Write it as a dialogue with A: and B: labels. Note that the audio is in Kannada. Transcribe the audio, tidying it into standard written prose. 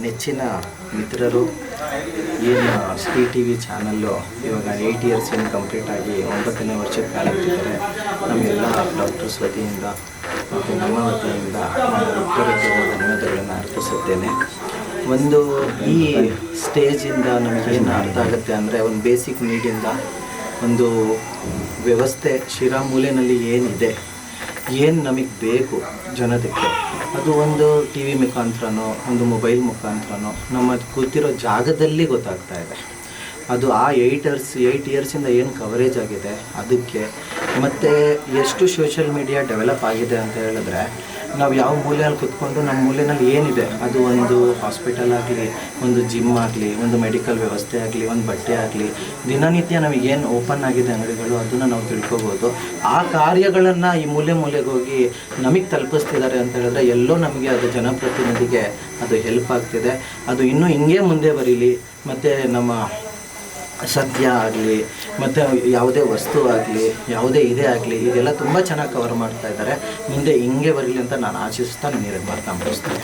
A: ನೆಚ್ಚಿನ ಮಿತ್ರರು ಏನು ಶ್ರೀ ಟಿ ವಿ ಚಾನಲ್ಲು ಇವಾಗ 8 ಇಯರ್ಸ್ ಏನು ಕಂಪ್ಲೀಟ್ ಆಗಿ 9ನೇ ವರ್ಷಕ್ಕೆ ಕಾಲಿಟ್ಟಿದ್ದಾರೆ. ನಮ್ಮೆಲ್ಲ ಡಾಕ್ಟರ್ಸ್ ವತಿಯಿಂದ ಮತ್ತು ನಮ್ಮ ವತಿಯಿಂದ ಧನ್ಯವಾದಗಳನ್ನು ಅರ್ಪಿಸುತ್ತೇನೆ. ಒಂದು ಈ ಸ್ಟೇಜಿಂದ ನಮಗೇನು ಅರ್ಥ ಆಗುತ್ತೆ ಅಂದರೆ, ಒಂದು ಬೇಸಿಕ್ ನೀಡಿಂದ ಒಂದು ವ್ಯವಸ್ಥೆ ಶಿರಾಮೂಲೆಯಲ್ಲಿ ಏನಿದೆ, ಏನು ನಮಗೆ ಬೇಕು ಜನತೆಗೆ, ಅದು ಒಂದು ಟಿ ವಿ ಮುಖಾಂತರನೋ ಒಂದು ಮೊಬೈಲ್ ಮುಖಾಂತರನೋ ನಮ್ಮ ಕೂತಿರೋ ಜಾಗದಲ್ಲಿ ಗೊತ್ತಾಗ್ತಾ ಇದೆ. ಅದು ಆ 8 ಇಯರ್ಸಿಂದ ಏನು ಕವರೇಜ್ ಆಗಿದೆ ಅದಕ್ಕೆ, ಮತ್ತು ಎಷ್ಟು ಸೋಷಿಯಲ್ ಮೀಡಿಯಾ ಡೆವಲಪ್ ಆಗಿದೆ ಅಂತ ಹೇಳಿದ್ರೆ, ನಾವು ಯಾವ ಮೂಲೆಯಲ್ಲಿ ಕೂತ್ಕೊಂಡು ನಮ್ಮ ಮೂಲೆಯಲ್ಲಿ ಏನಿದೆ, ಅದು ಒಂದು ಹಾಸ್ಪಿಟಲ್ ಆಗಲಿ, ಒಂದು ಜಿಮ್ ಆಗಲಿ, ಒಂದು ಮೆಡಿಕಲ್ ವ್ಯವಸ್ಥೆ ಆಗಲಿ, ಒಂದು ಬಟ್ಟೆ ಆಗಲಿ, ದಿನನಿತ್ಯ ನಮಗೇನು ಓಪನ್ ಆಗಿದೆ ಅಂಗಡಿಗಳು, ಅದನ್ನು ನಾವು ತಿಳ್ಕೊಬೋದು. ಆ ಕಾರ್ಯಗಳನ್ನು ಈ ಮೂಲೆಗೆ ಹೋಗಿ ನಮಗೆ ತಲುಪಿಸ್ತಿದ್ದಾರೆ ಅಂತ ಹೇಳಿದ್ರೆ, ಎಲ್ಲೋ ನಮಗೆ ಅದು ಜನಪ್ರತಿನಿಧಿಗೆ ಅದು ಹೆಲ್ಪ್ ಆಗ್ತಿದೆ. ಅದು ಇನ್ನೂ ಹಿಂಗೆ ಮುಂದೆ ಬರೀಲಿ. ಮತ್ತು ನಮ್ಮ ಸತ್ಯ ಆಗಲಿ, ಮತ್ತು ಯಾವುದೇ ವಸ್ತು ಆಗಲಿ, ಯಾವುದೇ ಇದೇ ಆಗಲಿ, ಇದೆಲ್ಲ ತುಂಬ ಚೆನ್ನಾಗಿ ಕವರ್ ಮಾಡ್ತಾ ಇದ್ದಾರೆ. ಮುಂದೆ ಹಿಂಗೆ ಬರಲಿ ಅಂತ ನಾನು ಆಶಿಸ್ತಾ ನಾನು 2 ಮಾತನ್ನ ಮುಗಿಸ್ತೇನೆ.